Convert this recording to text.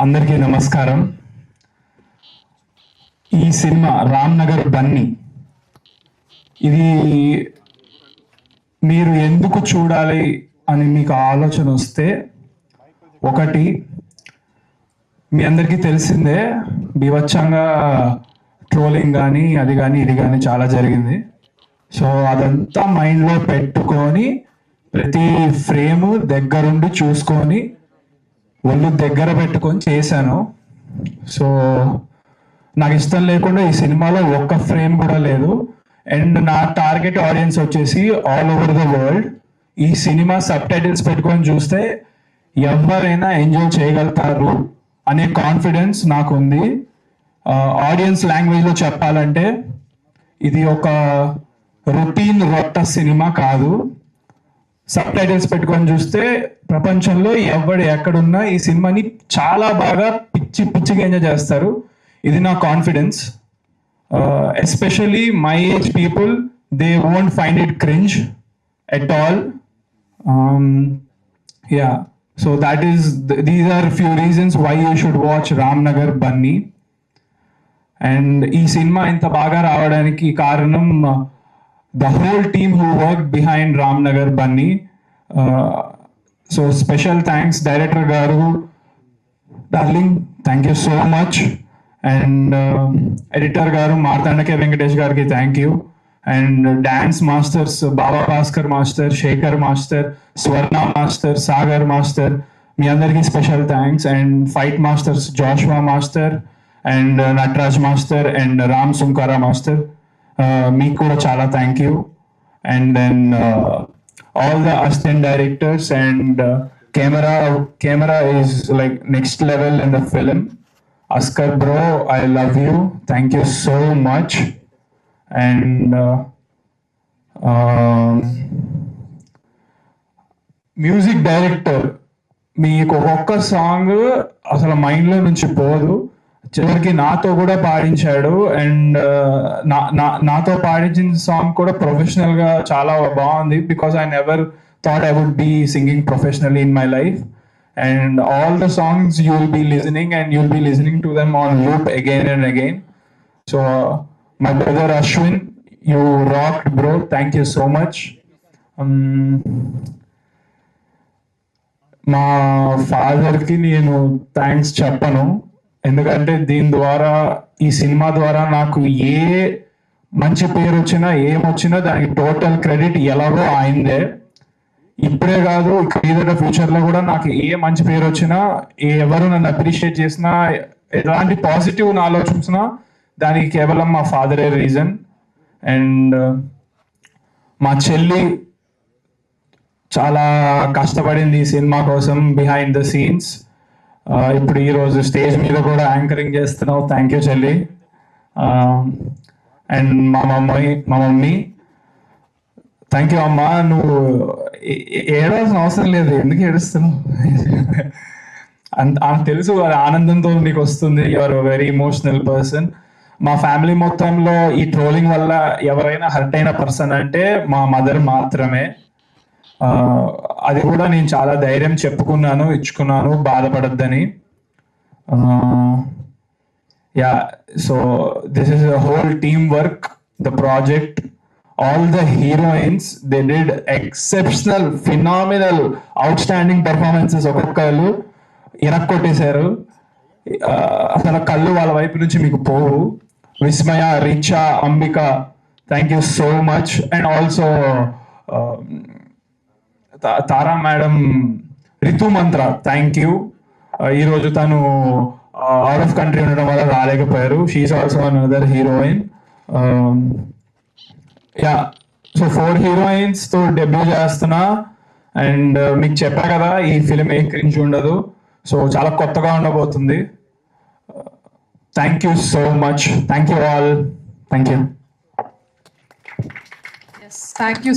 అందరికీ నమస్కారం. ఈ సినిమా రామ్నగర్ బన్నీ, ఇది మీరు ఎందుకు చూడాలి అని మీకు ఆలోచన వస్తే, ఒకటి మీ అందరికీ తెలిసిందే, బీభత్సంగా ట్రోలింగ్ కానీ అది కానీ ఇది కానీ చాలా జరిగింది. సో అదంతా మైండ్లో పెట్టుకొని ప్రతి ఫ్రేము దగ్గరుండి చూసుకొని ఒళ్ళు దగ్గర పెట్టుకొని చేశాను. సో నాకు ఇష్టం లేకుండా ఈ సినిమాలో ఒక్క ఫ్రేమ్ కూడా లేదు. అండ్ నా టార్గెట్ ఆడియన్స్ వచ్చేసి ఆల్ ఓవర్ ద వరల్డ్. ఈ సినిమా సబ్ టైటిల్స్ పెట్టుకొని చూస్తే ఎవరైనా ఎంజాయ్ చేయగలుగుతారు అనే కాన్ఫిడెన్స్ నాకు ఉంది. ఆడియన్స్ లాంగ్వేజ్లో చెప్పాలంటే ఇది ఒక రొటీన్ రొట్ట సినిమా కాదు. సబ్ టైటిల్స్ పెట్టుకొని చూస్తే ప్రపంచంలో ఎవడు ఎక్కడున్నా ఈ సినిమాని చాలా బాగా పిచ్చిగా ఎంజాయ్ చేస్తారు. ఇది నా confidence. Especially my age people, they won't find it cringe at all. Yeah, so these are few reasons why you should watch Ramnagar Bunny. And ఈ సినిమా ఇంత బాగా రావడానికి కారణం the whole team who worked behind Ramnagar Bunny. So special thanks director garu, darling, thank you so much. And editor garu Martandake Venkatesh gariki thank you. And dance masters Baba Bhaskar master, Shekhar master, Swarna master, Sagar master, మీ అందరికి special thanks. And fight masters Joshua master and Nataraj master and Ram Sunkara master, మీకు కూడా చాలా thank you. And then all the assistant directors and camera is like next level in the film. Askar bro, I love you, thank you so much. And music director, మీకు ఒక్కొక్క song అసలు మైండ్లో నుంచి పోదు. చివరికి నాతో కూడా పాడించాడు. అండ్ నాతో పాడించిన సాంగ్ కూడా ప్రొఫెషనల్ గా చాలా బాగుంది. Because I never thought I would be singing professionally in my life. And all the songs you will be listening and you will be listening to them on loop again and again. So my brother Ashwin, you rocked bro, thank you so much. మా ఫాదర్కి నేను thanks చెప్పను, ఎందుకంటే దీని ద్వారా, ఈ cinema ద్వారా నాకు ఏ మంచి పేరు వచ్చినా ఏమొచ్చినా దానికి టోటల్ క్రెడిట్ ఎలాగో ఆయనదే. ఇప్పుడే కాదు, ఇక ఫ్యూచర్లో కూడా నాకు ఏ మంచి పేరు వచ్చినా, ఎవరు నన్ను అప్రిషియేట్ చేసినా, ఎలాంటి పాజిటివ్ ఆలోచించినా దానికి కేవలం మా ఫాదరే రీజన్. అండ్ మా చెల్లి చాలా కష్టపడింది ఈ సినిమా కోసం బిహైండ్ ద సీన్స్. ఇప్పుడు ఈరోజు స్టేజ్ మీద కూడా యాంకరింగ్ చేస్తున్నావు, థ్యాంక్ యూ చెల్లి. అండ్ మా మమ్మీ, థ్యాంక్ యూ అమ్మా. నువ్వు ఏడవలసిన అవసరం లేదు, ఎందుకు ఏడుస్తున్నావు? తెలుసు అది ఆనందంతో నీకు వస్తుంది. You are very emotional person. మా ఫ్యామిలీ మొత్తంలో ఈ ట్రోలింగ్ వల్ల ఎవరైనా హర్ట్ అయిన పర్సన్ అంటే మా మదర్ మాత్రమే. అది కూడా నేను చాలా ధైర్యం ఇచ్చుకున్నాను బాధపడద్దని. Yeah, so this is a whole team work, the project. All the heroines, they did exceptional, phenomenal, outstanding performances. ఒక్కొక్కరు ఇరక్కొట్టేశారు. అసలు కళ్ళు వాళ్ళ వైపు నుంచి మీకు పోవు. Vismaya, Richa, Ambika, thank you so much. And also Tara madam, Ritu Mantra, thank you. ఈరోజు తను అవుట్ ఆఫ్ కంట్రీ ఉండడం వల్ల రాలేకపోయారు. She's also another heroine. Yeah, so 4 heroines తో డెబ్యూ చేస్తున్నా. అండ్ మీకు చెప్పా కదా, ఈ ఫిలిం ఏ క్రింజ్ ఉండదు. సో చాలా కొత్తగా ఉండబోతుంది. Thank you so much, thank you all, thank you. Thank you.